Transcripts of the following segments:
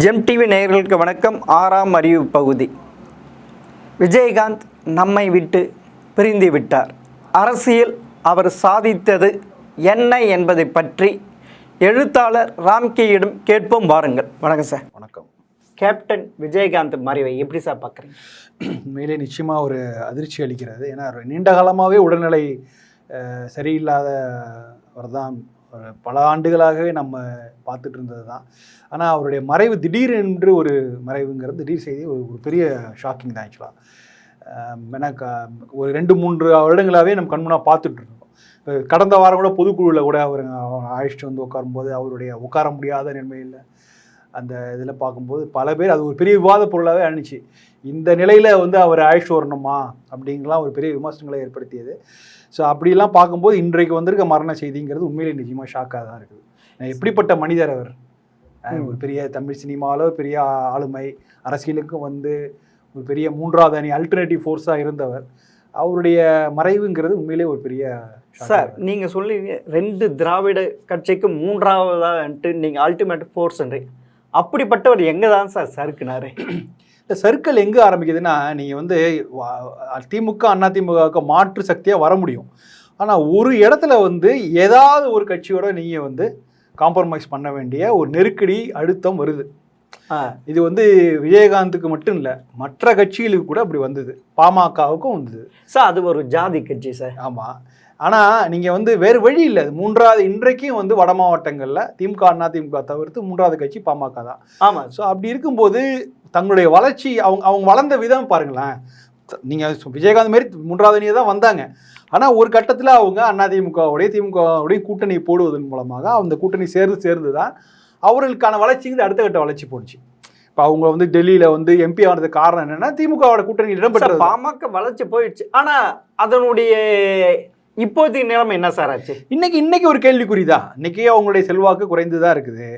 GeM TV நேயர்களுக்கு வணக்கம். 6ஆம் அறிவு பகுதி. விஜயகாந்த் நம்மை விட்டு பிரிந்து விட்டார். அரசியல் அவர் சாதித்தது என்ன என்பதை பற்றி எழுத்தாளர் ராம்கேயிடம் கேட்போம் வாருங்கள். வணக்கம் சார். வணக்கம். கேப்டன் விஜயகாந்த் மறைவை எப்படி சார் பார்க்குறீங்க? உண்மையிலே நிச்சயமாக ஒரு அதிர்ச்சி அளிக்கிறது. ஏன்னா நீண்ட காலமாகவே உடல்நிலை சரியில்லாதவர் தான். பல ஆண்டுகளாகவே நம்ம பார்த்துட்டு இருந்தது தான். ஆனால் அவருடைய மறைவு திடீரென்று ஒரு மறைவுங்கிறது திடீர் செய்தி ஒரு பெரிய ஷாக்கிங் தான் ஆக்சுவலாக. ஏன்னா ஒரு 2-3 வருடங்களாகவே நம்ம கண்முன்னாக பார்த்துட்டு இருக்கோம். கடந்த வாரம் கூட பொதுக்குழுவில் கூட அவர் அழைச்சிட்டு வந்து உட்காரும்போது அவருடைய உட்கார முடியாத நிலைமையில் அந்த இதில் பார்க்கும்போது பல பேர் அது ஒரு பெரிய விவாத பொருளாகவே அணிச்சு. இந்த நிலையில் வந்து அவர் அழைச்சிட்டு வரணுமா அப்படிங்கலாம் ஒரு பெரிய விமர்சனங்களை ஏற்படுத்தியது. ஸோ அப்படிலாம் பார்க்கும்போது இன்றைக்கு வந்திருக்க மரண செய்திங்கிறது உண்மையிலே நிச்சயமாக ஷாக்காக தான் இருக்குது. எப்படிப்பட்ட மனிதர் அவர்! ஒரு பெரிய தமிழ் சினிமாவில் பெரிய ஆளுமை, அரசியலுக்கும் வந்து ஒரு பெரிய 3வது அணி அல்டர்னேட்டிவ் ஃபோர்ஸாக இருந்தவர். அவருடைய மறைவுங்கிறது உண்மையிலே ஒரு பெரிய சார். நீங்கள் சொல்லுவீங்க 2 திராவிட கட்சிக்கு 3வதான்ட்டு நீங்கள் அல்டிமேட் ஃபோர்ஸ்ன்றீங்க. அப்படிப்பட்டவர் எங்கே தான் சார் சறுக்குனாரு? இந்த சர்க்கிள் எங்கே ஆரம்பிக்குதுன்னா, நீங்கள் வந்து திமுக அதிமுகவுக்கு மாற்று சக்தியாக வர முடியும். ஆனால் ஒரு இடத்துல வந்து ஏதாவது ஒரு கட்சியோட நீங்கள் வந்து காம்ப்ரமைஸ் பண்ண வேண்டிய ஒரு நெருக்கடி அழுத்தம் வருது. இது வந்து விஜயகாந்துக்கு மட்டும் இல்லை, மற்ற கட்சிகளுக்கு கூட அப்படி வந்தது. பாமகவுக்கும் வந்தது சார். அது ஒரு ஜாதி கட்சி சார். ஆமாம். ஆனால் நீங்கள் வந்து வேறு வழி இல்லை. அது 3வது இன்றைக்கும் வந்து வட மாவட்டங்களில் திமுக அதிமுக தவிர்த்து 3வது கட்சி பாமக தான். ஆமாம். ஸோ அப்படி இருக்கும்போது தங்களுடைய வளர்ச்சி அவங்க வளர்ந்த விதம் பாருங்களேன். நீங்கள் விஜயகாந்த் மாரி 3வது அணியை தான் வந்தாங்க. ஆனால் ஒரு கட்டத்தில் அவங்க அதிமுகவுடைய திமுகவுடைய கூட்டணி போடுவதன் மூலமாக அந்த கூட்டணி சேர்ந்து தான் அவர்களுக்கான வளர்ச்சிங்கிறது அடுத்த கட்ட வளர்ச்சி போணுச்சு. இப்போ அவங்க வந்து டெல்லியில் வந்து எம்பி ஆனதுக்கு காரணம் என்னென்னா திமுகவோட கூட்டணி இடம்பெற்றது. பாமக வளர்ச்சி போயிடுச்சு. ஆனால் அதனுடைய இப்போதைய நிலைமை என்ன சார் ஆச்சு? இன்னைக்கு ஒரு கேள்விக்குறி தான். இன்றைக்கி அவங்களுடைய செல்வாக்கு குறைந்து தான் இருக்குது.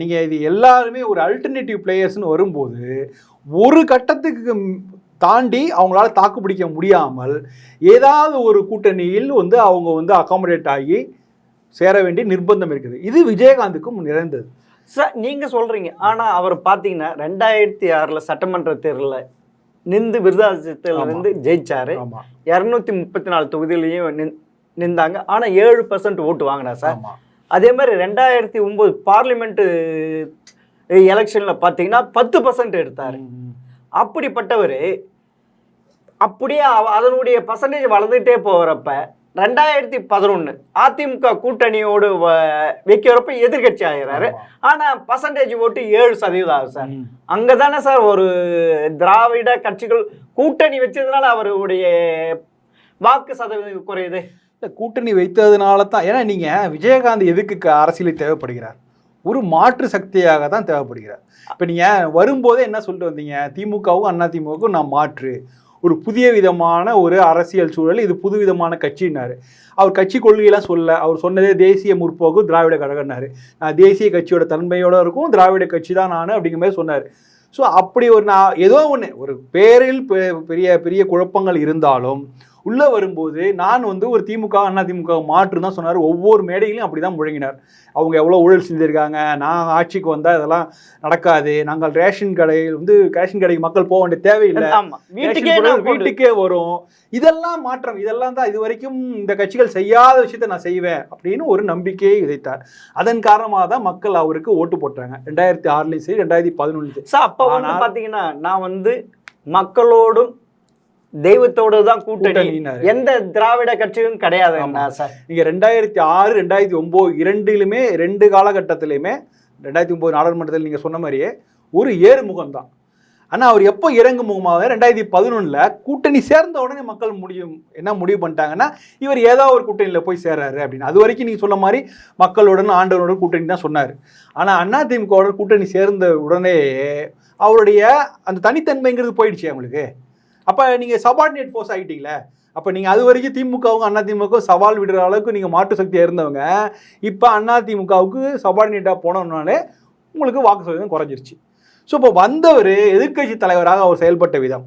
நீங்கள் இது எல்லாருமே ஒரு அல்டர்னேட்டிவ் பிளேயர்ஸ்னு வரும்போது ஒரு கட்டத்துக்கு தாண்டி அவங்களால தாக்கு பிடிக்க முடியாமல் ஏதாவது ஒரு கூட்டணியில் வந்து அவங்க வந்து அகாமடேட் ஆகி சேர வேண்டிய நிர்பந்தம் இருக்குது. இது விஜயகாந்துக்கும் நிறைந்தது சார். நீங்கள் சொல்கிறீங்க. ஆனால் அவர் பார்த்தீங்கன்னா 2006 சட்டமன்ற தேர்தலில் நின்று விருதாச்சலத்திலிருந்து ஜெயிச்சாரு. 234 தொகுதியிலையும் நின்றாங்க. ஆனால் 7% ஓட்டு வாங்கினா சார். அதே மாதிரி 2009 பார்லிமெண்ட்டு எலெக்ஷனில் பார்த்தீங்கன்னா 10% எடுத்தார். அப்படிப்பட்டவர் அப்படியே அதனுடைய பர்சன்டேஜ் வளர்ந்துகிட்டே போகிறப்ப 2011 அதிமுக கூட்டணியோடு வைக்கிறப்ப எதிர்கட்சி ஆகிறாரு. ஆனால் பர்சன்டேஜ் ஓட்டு 7% ஆகும் சார். அங்கே தானே சார் ஒரு திராவிட கட்சிகள் கூட்டணி வச்சதுனால அவருடைய வாக்கு சதவீதம் குறையுது. கூட்டணி வைத்ததுனால தான். ஏன்னா நீங்கள் விஜயகாந்த் எதுக்கு அரசியலில் தேவைப்படுகிறார்? ஒரு மாற்று சக்தியாக தான் தேவைப்படுகிறார். இப்போ நீங்கள் வரும்போதே என்ன சொல்லிட்டு வந்தீங்க? திமுகவும் அதிமுகவுக்கும் நான் மாற்று, ஒரு புதிய விதமான ஒரு அரசியல் சூழல், இது புது விதமான கட்சின்னாரு. அவர் கட்சி கொள்கையெல்லாம் சொல்ல. அவர் சொன்னதே தேசிய முற்போக்கு திராவிட கழகம்னாரு. நான் தேசிய கட்சியோட தன்மையோடு இருக்கும், திராவிட கட்சி தான் நான் அப்படிங்கிற மாதிரி சொன்னார். ஸோ அப்படி ஒரு நான் ஏதோ ஒன்று ஒரு பேரில் பெரிய பெரிய குழப்பங்கள் இருந்தாலும் உள்ளே வரும்போது நான் வந்து ஒரு திமுக அதிமுக மாற்று தான் சொன்னார். ஒவ்வொரு மேடையிலும் அப்படி தான் முழங்கினார். அவங்க எவ்வளோ ஊழல் செஞ்சுருக்காங்க, நான் ஆட்சிக்கு வந்தால் இதெல்லாம் நடக்காது, நாங்கள் ரேஷன் கடைக்கு மக்கள் போக வேண்டிய தேவையில்லை, வீட்டுக்கே வரும், இதெல்லாம் மாற்றம், இதெல்லாம் தான் இது வரைக்கும் இந்த கட்சிகள் செய்யாத விஷயத்தை நான் செய்வேன் அப்படின்னு ஒரு நம்பிக்கையை விதைத்தார். அதன் காரணமாக தான் மக்கள் அவருக்கு ஓட்டு போட்டாங்க. 2006 சரி 2011 சார். அப்போ பார்த்தீங்கன்னா நான் வந்து மக்களோடும் தெய்வத்தோடு தான் கூட்டணி, எந்த திராவிட கட்சியும் கிடையாது. நீங்க 2006 2009 இரண்டிலுமே 2 காலகட்டத்திலுமே 2009 நாடாளுமன்றத்தில் நீங்க சொன்ன மாதிரியே ஒரு ஏறுமுகம் தான். ஆனால் அவர் எப்போ இறங்கு முகமாக 2011 கூட்டணி சேர்ந்த உடனே மக்கள் என்ன முடிவு பண்ணிட்டாங்கன்னா இவர் ஏதோ ஒரு கூட்டணியில் போய் சேர்றாரு அப்படின்னு. அது வரைக்கும் நீங்கள் சொன்ன மாதிரி மக்களுடன் ஆண்டவனுடன் கூட்டணி தான் சொன்னார். ஆனால் அதிமுகவுடன் கூட்டணி சேர்ந்த உடனே அவருடைய அந்த தனித்தன்மைங்கிறது போயிடுச்சு அவங்களுக்கு. அப்போ நீங்கள் சபார்டினேட் ஃபோர்ஸ் ஆகிட்டீங்களே. அப்போ நீங்கள் அது வரைக்கும் திமுகவும் அதிமுகவும் சவால் விடுற அளவுக்கு நீங்கள் மாற்று சக்தியாக இருந்தவங்க இப்போ அதிமுகவுக்கு சபார்டினேட்டாக போனோம்னாலே உங்களுக்கு வாக்கு சதவீதம் குறைஞ்சிருச்சு. ஸோ இப்போ வந்தவர் எதிர்கட்சி தலைவராக அவர் செயல்பட்ட விதம்,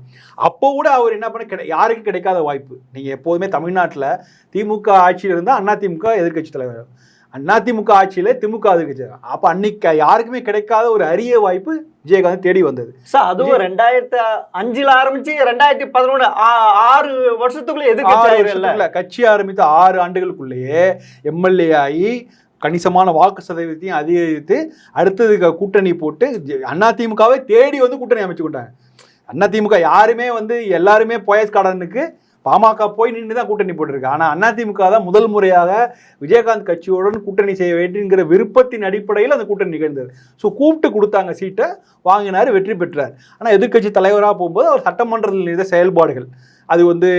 அப்போ கூட அவர் என்ன பண்ண யாருக்கும் கிடைக்காத வாய்ப்பு. நீங்கள் எப்போதுமே தமிழ்நாட்டில் திமுக ஆட்சியில் இருந்தால் அதிமுக எதிர்கட்சி தலைவர், அதிமுக ஆட்சியில திமுக அதுக்கு அப்ப அன்னைக்கு யாருக்குமே கிடைக்காத ஒரு அரிய வாய்ப்பு விஜயகாந்த் தேடி வந்தது சார். அதுவும் 2005 ஆரம்பிச்சு 2011 6 வருஷத்துக்குள்ள எதிர்க்கட்சி கட்சி ஆரம்பித்த 6 ஆண்டுகளுக்குள்ளேயே எம்எல்ஏ ஆகி கணிசமான வாக்கு சதவீதத்தையும் அதிகரித்து அடுத்தது கூட்டணி போட்டு அதிமுகவை தேடி வந்து கூட்டணி அமைச்சு கொண்டாங்க. அதிமுக யாருமே வந்து எல்லாருமே போயஸ் கார்டனுக்கு பாமக போய் நின்று தான் கூட்டணி போட்டிருக்கு. ஆனால் அதிமுக தான் முதல் முறையாக விஜயகாந்த் கட்சியுடன் கூட்டணி செய்ய வேண்டுங்கிற விருப்பத்தின் அடிப்படையில் அந்த கூட்டணி நிகழ்ந்தது. ஸோ கூப்பிட்டு கொடுத்தாங்க, சீட்டை வாங்கினார், வெற்றி பெற்றார். ஆனால் எதிர்கட்சி தலைவராக போகும்போது அவர் சட்டமன்றத்தில் இருந்த செயல்பாடுகள் அது வந்து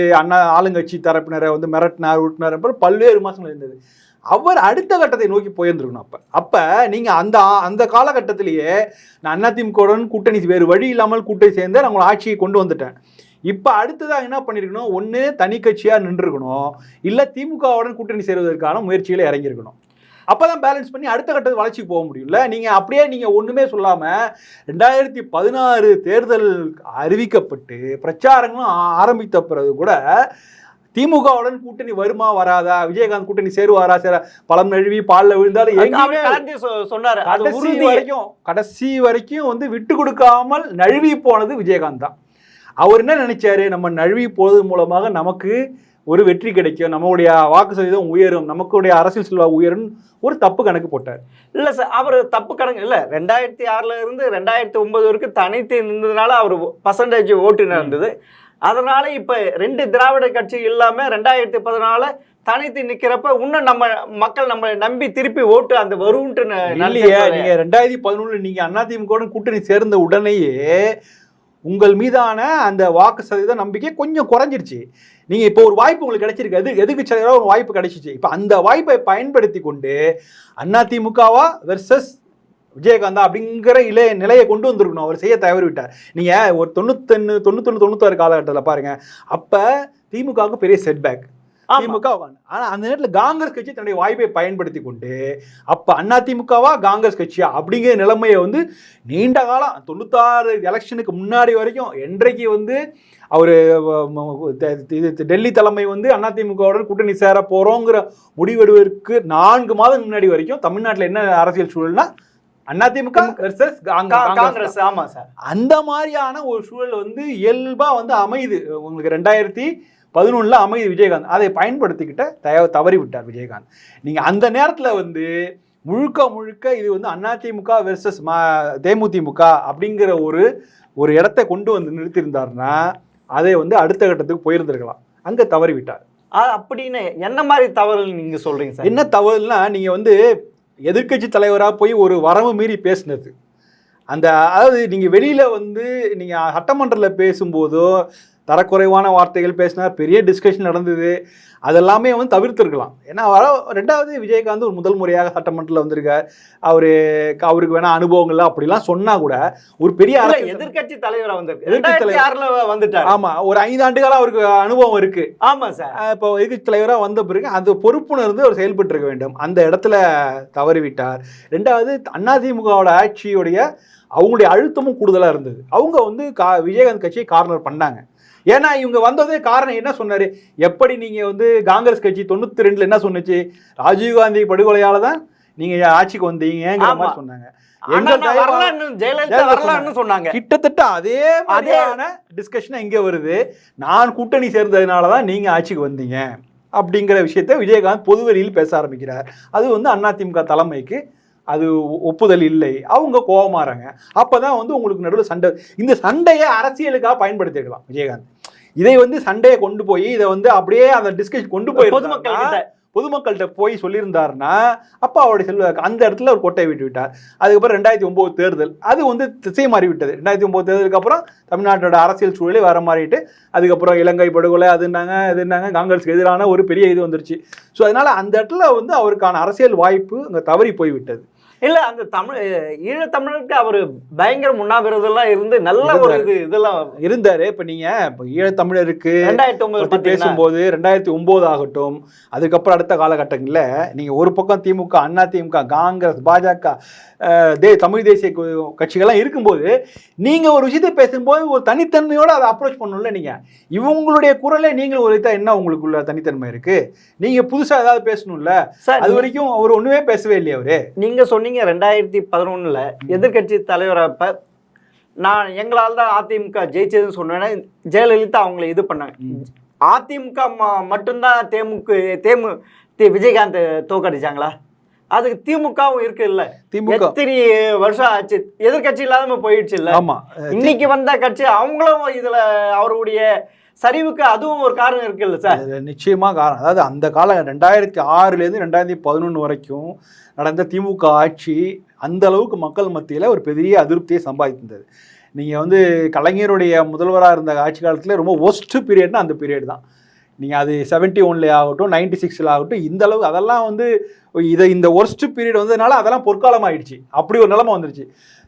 ஆளுங்கட்சி தரப்பினரை வந்து மிரட்டினார், உருட்டினார், பல்வேறு விமர்சனங்கள் இருந்தது. அவர் அடுத்த கட்டத்தை நோக்கி போயிருந்துருக்கணும். அப்போ நீங்கள் அந்த காலகட்டத்திலேயே நான் அதிமுகவுடன் கூட்டணி வேறு வழி இல்லாமல் கூட்டணி சேர்ந்து நான் உங்களை ஆட்சியை கொண்டு வந்துட்டேன். இப்போ அடுத்ததாக என்ன பண்ணியிருக்கணும், ஒன்று தனி கட்சியாக நின்றுருக்கணும், இல்லை திமுகவுடன் கூட்டணி சேருவதற்கான முயற்சிகளை இறங்கியிருக்கணும். அப்போ தான் பேலன்ஸ் பண்ணி அடுத்த கட்டத்து வளர்ச்சிக்கு போக முடியும்ல. நீங்கள் அப்படியே நீங்கள் ஒன்றுமே சொல்லாமல் 2016 தேர்தல் அறிவிக்கப்பட்டு பிரச்சாரங்களும் ஆரம்பித்த பிறகு கூட திமுகவுடன் கூட்டணி வருமா வராதா, விஜயகாந்த் கூட்டணி சேருவாரா பழம் நழுவி பாலில் விழுந்தாலும் சொன்னார். கடைசி வரைக்கும் வந்து விட்டு கொடுக்காமல் நழுவி போனது விஜயகாந்த் தான். அவர் என்ன நினைச்சாரு, நம்ம நழுவி போவது மூலமாக நமக்கு ஒரு வெற்றி கிடைக்கும், நம்மளுடைய வாக்கு சதவீதம் உயரும், நமக்குடைய அரசியல் செல்வாக்கு உயரும் ஒரு தப்பு கணக்கு போட்டார். இல்லை சார், அவர் தப்பு கணக்கு இல்லை. 2006 இருந்து 2009 வரைக்கும் தனித்து இருந்ததுனால அவர் பர்சன்டேஜ் ஓட்டு நடந்தது. அதனால இப்ப 2 திராவிட கட்சி இல்லாம 2014 தனித்து நிக்கிறப்ப இன்னும் நம்ம மக்கள் நம்ம நம்பி திருப்பி ஓட்டு அந்த வரும்ட்டு இல்லையா. நீங்க 2011 நீங்க அதிமுக கூட்டணி சேர்ந்த உடனேயே உங்கள் மீதான அந்த வாக்கு சதவீத நம்பிக்கை கொஞ்சம் குறைஞ்சிருச்சு. நீங்க இப்போ ஒரு வாய்ப்பு உங்களுக்கு கிடைச்சிருக்கு, எதுக்கு ஒரு வாய்ப்பு கிடைச்சிச்சு. இப்ப அந்த வாய்ப்பை பயன்படுத்தி கொண்டு அதிமுகவா வெர்சஸ் விஜயகாந்தா அப்படிங்கிற நிலையை கொண்டு வந்திருக்கணும். அவர் செய்ய தவறிவிட்டார். நீங்க ஒரு 91-96 காலகட்டத்தில் பாருங்க, அப்ப திமுகவுக்கு பெரிய செட்பேக் திமுக. ஆனா அந்த நேரத்தில் காங்கிரஸ் கட்சி தன்னுடைய வாய்ப்பை பயன்படுத்தி கொண்டு அப்ப அதிமுகவா காங்கிரஸ் கட்சியா அப்படிங்கிற நிலைமையை வந்து நீண்ட காலம் 96 எலெக்ஷனுக்கு முன்னாடி வரைக்கும் என்றைக்கு வந்து அவரு டெல்லி தலைமை வந்து அதிமுகவுடன் கூட்டணி சேர போறோங்கிற முடிவெடுவதற்கு 4 மாதம் முன்னாடி வரைக்கும் தமிழ்நாட்டில் என்ன அரசியல் சூழல்னா அதிமுக வெர்சஸ் காங்கிரஸ். ஆமா சார், அந்த மாதிரியான ஒரு சூழல் வந்து இயல்பா வந்து அமையுது. உங்களுக்கு 2011 அமையுது விஜயகாந்த். அதை பயன்படுத்திக்கிட்ட தவறி விட்டார் விஜயகாந்த். நீங்க அந்த நேரத்துல வந்து முழுக்க இது வந்து அதிமுக வெர்சஸ் தேமுதிமுக அப்படிங்கிற ஒரு இடத்தை கொண்டு வந்து நிறுத்தியிருந்தாருன்னா அதை வந்து அடுத்த கட்டத்துக்கு போயிருந்திருக்கலாம். அங்க தவறி விட்டார். அப்படின்னு என்ன மாதிரி தவறு நீங்க சொல்றீங்க சார்? என்ன தவறுனா, நீங்க வந்து எதிர்கட்சி தலைவராக போய் ஒரு வரம்பு மீறி பேசினது, அதாவது நீங்கள் வெளியில் வந்து நீங்கள் சட்டமன்றத்தில் பேசும்போதோ தரக்குறைவான வார்த்தைகள் பேசினார், பெரிய டிஸ்கஷன் நடந்தது, அதெல்லாமே வந்து தவிர்த்துருக்கலாம். ஏன்னா ரெண்டாவது விஜயகாந்த் ஒரு முதல் முறையாக சட்டமன்றத்தில் வந்திருக்கார். அவருக்கு வேணா அனுபவங்கள்லாம் அப்படிலாம் சொன்னால் கூட ஒரு பெரிய எதிர்கட்சி தலைவராக வந்துட்டார். ஆமாம், ஒரு 5 ஆண்டுகளாக அவருக்கு அனுபவம் இருக்கு. ஆமாம் சார். இப்போ எதிர்கட்சி தலைவராக வந்த பிறகு அந்த பொறுப்புணர்ந்து அவர் செயல்பட்டு இருக்க வேண்டும். அந்த இடத்துல தவறிவிட்டார். ரெண்டாவது அதிமுகவோட ஆட்சியுடைய அவங்களுடைய அழுத்தமும் கூடுதலாக இருந்தது. அவங்க வந்து விஜயகாந்த் கட்சியை கார்னர் பண்ணாங்க. ஏன்னா இவங்க வந்ததே காரணம் என்ன சொன்னாரு, எப்படி நீங்க வந்து காங்கிரஸ் கட்சி 92 என்ன சொன்னுச்சு, ராஜீவ்காந்தி படுகொலையால தான் நீங்க ஆட்சிக்கு வந்தீங்கிற மாதிரி சொன்னாங்க. கிட்டத்தட்ட அதே மாதிரியான டிஸ்கஷன் இங்க வருது. நான் கூட்டணி சேர்ந்ததுனாலதான் நீங்க ஆட்சிக்கு வந்தீங்க அப்படிங்கிற விஷயத்த விஜயகாந்த் பொதுவெளியில் பேச ஆரம்பிக்கிறார். அது வந்து அதிமுக தலைமைக்கு அது ஒப்புதல் இல்லை, அவங்க கோபமாறாங்க. அப்பதான் வந்து உங்களுக்கு நடுவில் சண்டை. இந்த சண்டையை அரசியலுக்காக பயன்படுத்திருக்கலாம் விஜயகாந்த். இதை வந்து சண்டையை கொண்டு போய் இதை வந்து அப்படியே அந்த டிஸ்கஷன் கொண்டு போய் பொதுமக்கள்கிட்ட போய் சொல்லியிருந்தாருன்னா அப்போ அவருடைய செல்வாக்கு அந்த இடத்துல ஒரு கொட்டை விட்டு விட்டார். அதுக்கப்புறம் 2009 தேர்தல் அது வந்து திசை மாறிவிட்டது. 2009 தேர்தலுக்கு அப்புறம் தமிழ்நாட்டோட அரசியல் சூழலே வர மாறிட்டு அதுக்கப்புறம் இலங்கை படுகொலை அதுனாங்க காங்கிரஸுக்கு எதிரான ஒரு பெரிய இது வந்துருச்சு. ஸோ அதனால அந்த இடத்துல வந்து அவருக்கான அரசியல் வாய்ப்பு அங்கே தவறி போய்விட்டது. இல்ல அந்த ஈழத்தமிழருக்கு அவரு பயங்கர முன்னாபிறதெல்லாம் இருந்து நல்ல ஒரு இதெல்லாம் இருந்தாரு. இப்ப நீங்க ஈழத்தமிழருக்கு 2009 பேசும்போது 2009 ஆகட்டும், அதுக்கப்புறம் அடுத்த காலகட்டங்கள்ல நீங்க ஒரு பக்கம் திமுக, அண்ணா திமுக, காங்கிரஸ், பாஜக, தமிழ் தேசிய கட்சிகள்லாம் இருக்கும்போது நீங்க ஒரு விஷயத்தை பேசும்போது ஒரு தனித்தன்மையோட அதை அப்ரோச் பண்ணணும்ல. நீங்க இவங்களுடைய குரலை நீங்கள் உரைத்தா என்ன உங்களுக்குள்ள தனித்தன்மை இருக்கு? நீங்க புதுசா ஏதாவது பேசணும்ல. அது வரைக்கும் அவர் ஒண்ணுமே பேசவே இல்லையா அவரு? நீங்க சொன்னீங்க 2011 எதிர்கட்சி தலைவரப்ப நான் எங்களால் தான் அதிமுக ஜெயிச்சதுன்னு சொன்னேன்னா ஜெயலலிதா அவங்களை இது பண்ணாங்க. அதிமுக மட்டும்தான் விஜயகாந்த் தோக்கடிச்சாங்களா? அதுக்கு திமுகவும் இருக்கு இல்ல. திமுக எத்தனை வருஷம் ஆச்சு, எதிர்கட்சி இல்லாம போயிடுச்சு இல்ல. ஆமா, இன்னைக்கு வந்த கட்சி அவங்களும் இதுல அவருடைய சரிவுக்கு அதுவும் ஒரு காரணம் இருக்குல்ல சார். நிச்சயமா காரணம். அதாவது அந்த காலம் 2006 2011 வரைக்கும் நடந்த திமுக ஆட்சி அந்த அளவுக்கு மக்கள் மத்தியில் ஒரு பெரிய அதிருப்தியை சம்பாதித்திருந்தது. நீங்கள் வந்து கலைஞருடைய முதல்வராக இருந்த ஆட்சி காலத்தில் ரொம்ப ஒஸ்ட் பீரியட்னா அந்த பீரியட் தான். நீங்கள் அது 71 ஆகட்டும் 96 ஆகட்டும் இந்த அளவுக்கு அதெல்லாம் வந்து இந்த ஒர்ஸ்ட் பீரியட் வந்ததுனால அதெல்லாம் பொற்காலம் ஆயிடுச்சு. அப்படி ஒரு நிலைமை வந்துருச்சு.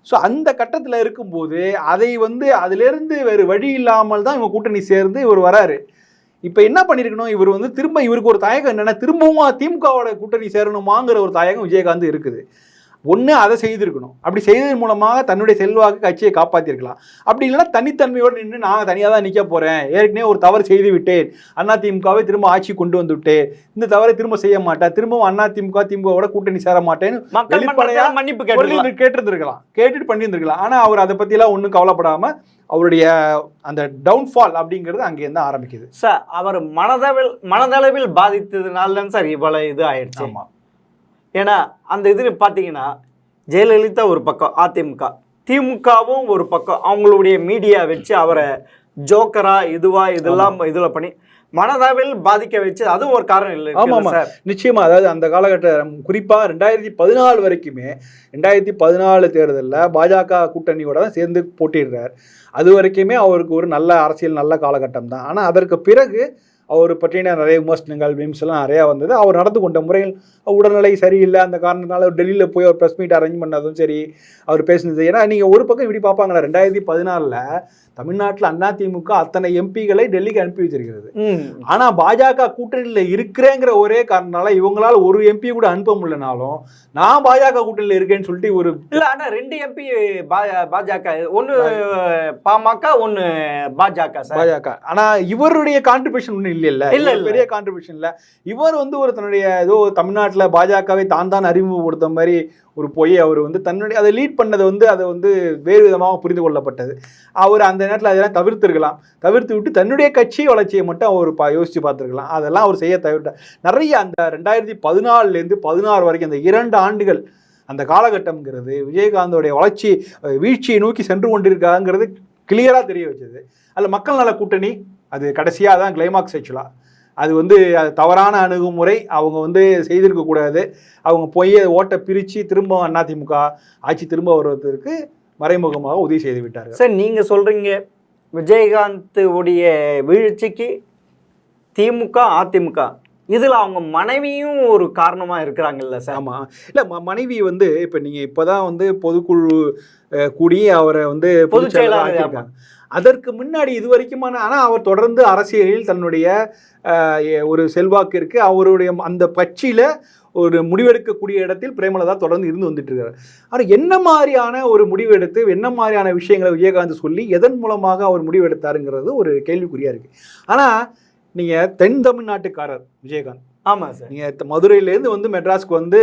ஸோ அந்த கட்டத்தில் இருக்கும்போது அதை வந்து அதிலேருந்து வேறு வழி இல்லாமல் தான் இவங்க கூட்டணி சேர்ந்து இவர் வராரு. இப்போ என்ன பண்ணியிருக்கணும், இவர் வந்து திரும்ப இவருக்கு ஒரு தயக்கம் என்னென்னா திரும்பவும் திமுகவோட கூட்டணி சேரணுமாங்கிற ஒரு தயக்கம் விஜயகாந்த் இருக்குது. ஒன்று அதை செய்திருக்கணும். அப்படி செய்ததன் மூலமாக தன்னுடைய செல்வாக்கு கட்சியை காப்பாற்றிருக்கலாம். அப்படி இல்லைன்னா தனித்தன்மையோடு நின்று நான் தனியாக தான் நிற்க போகிறேன், ஏற்கனவே ஒரு தவறு செய்து விட்டேன், அதிமுகவை திரும்ப ஆட்சி கொண்டு வந்து விட்டேன், இந்த தவறை திரும்ப செய்ய மாட்டேன், திரும்பவும் திமுகவோட கூட்டணி சேர மாட்டேன்னு வெளிப்படையாக மன்னிப்பு கேட்டிருந்துருக்கலாம், கேட்டுட்டு பண்ணியிருந்துருக்கலாம். ஆனால் அவர் அதை பற்றிலாம் ஒன்றும் கவலைப்படாமல் அவருடைய அந்த டவுன்ஃபால் அப்படிங்கிறது அங்கேருந்து ஆரம்பிக்குது. சார் அவர் மனதளவில் பாதித்ததுனால தான் சார் இவ்வளவு இது ஆயிடுச்சு. ஆமாம். ஏன்னா அந்த இது பார்த்தீங்கன்னா ஜெயலலிதா ஒரு பக்கம், அதிமுக, திமுகவும் ஒரு பக்கம் அவங்களுடைய மீடியா வச்சு அவரை ஜோக்கரா இதெல்லாம் இதில் பண்ணி மனதளவில் பாதிக்க வச்சு அதுவும் ஒரு காரணம் இல்லை. ஆமாம் சார், நிச்சயமா. அதாவது அந்த காலகட்டம் குறிப்பாக 2014 வரைக்குமே 2014 தேர்தலில் பாஜக கூட்டணியோட தான் சேர்ந்து போட்டிடுறார். அது வரைக்குமே அவருக்கு ஒரு நல்ல அரசியல் நல்ல காலகட்டம் தான். ஆனால் அதற்கு பிறகு அவர் பற்றின நிறைய விமர்சனங்கள் மீம்ஸ் எல்லாம் நிறையா வந்தது. அவர் நடந்து கொண்ட முறையில் உடல்நிலை சரியில்லை, அந்த காரணத்தினால அவர் டெல்லியில் போய் அவர் ப்ரெஸ் மீட் அரேஞ்ச் பண்ணதும் சரி, அவர் பேசினது. ஏன்னா நீங்கள் ஒரு பக்கம் இப்படி பார்ப்பாங்களா, 2014 தமிழ்நாட்டில் அதிமுக அத்தனை எம்பிகளை டெல்லிக்கு அனுப்பி வச்சிருக்கிறது. ஆனால் பாஜக கூட்டணியில் இருக்கிறேங்கிற ஒரே காரணத்தால இவங்களால ஒரு எம்பி கூட அனுப்ப முடியலனாலும் நான் பாஜக கூட்டணியில் இருக்கேன்னு சொல்லிட்டு ஒரு இல்லை. ஆனால் 2 எம்பி பாஜக, ஒன்று பாமக, ஒன்று பாஜக. ஆனால் இவருடைய கான்ட்ரிபியூஷன் ஒன்றும் இல்ல பெரிய கான்ட்ரிபியூஷன் இல்லை. இவர் வந்து ஒரு தன்னுடைய ஏதோ தமிழ்நாட்டில் பாஜகவை தான் அறிமுகப்படுத்த மாதிரி ஒரு பொய் அவர் வந்து தன்னுடைய அதை லீட் பண்ணதை வந்து அதை வந்து வேறு விதமாக புரிந்து கொள்ளப்பட்டது. அவர் அந்த நேரத்தில் அதெல்லாம் தவிர்த்து விட்டு தன்னுடைய கட்சி வளர்ச்சியை மட்டும் அவர் யோசித்து பார்த்துருக்கலாம். அதெல்லாம் அவர் செய்ய தவிர்த்தார். நிறைய அந்த 2014 16 வரைக்கும் அந்த 2 ஆண்டுகள் அந்த காலகட்டம்ங்கிறது விஜயகாந்தோடைய வீழ்ச்சியை நோக்கி சென்று கொண்டிருக்காங்கிறது கிளியராக தெரிய வச்சது. அதில் மக்கள் நல கூட்டணி அது கடைசியாக தான் கிளைமாக்ஸ் ஆக்சுவலாக. அது வந்து அது தவறான அணுகுமுறை அவங்க வந்து செய்திருக்கக்கூடாது. அவங்க போய் ஓட்டை பிரித்து திரும்ப அதிமுக ஆட்சி திரும்ப வருவதற்கு மறைமுகமாக உதவி செய்து விட்டார்கள். சார் நீங்கள் சொல்கிறீங்க விஜயகாந்த் உடைய வீழ்ச்சிக்கு திமுக அதிமுக இதில் அவங்க மனைவியும் ஒரு காரணமாக இருக்கிறாங்கல்ல சார்? ஆமாம். இல்லை மனைவி வந்து இப்போ நீங்கள் இப்போ தான் வந்து பொதுக்குழு கூடி அவரை வந்து பொதுச் செயலாளர் இருக்காங்க. அதற்கு முன்னாடி இது வரைக்குமான ஆனால் அவர் தொடர்ந்து அரசியலில் தன்னுடைய ஒரு செல்வாக்கு இருக்குது. அவருடைய அந்த கட்சியில் ஒரு முடிவெடுக்கக்கூடிய இடத்தில் பிரேமலதா தொடர்ந்து இருந்து வந்துட்டு இருக்காரு. ஆனால் என்ன மாதிரியான ஒரு முடிவெடுத்து என்ன மாதிரியான விஷயங்களை விஜயகாந்த் சொல்லி எதன் மூலமாக அவர் முடிவெடுத்தாருங்கிறது ஒரு கேள்விக்குறியாக இருக்குது. ஆனால் நீங்கள் தென் தமிழ்நாட்டுக்காரர் விஜயகாந்த். ஆமாம் சார். நீங்கள் மதுரையிலேருந்து வந்து மெட்ராஸ்க்கு வந்து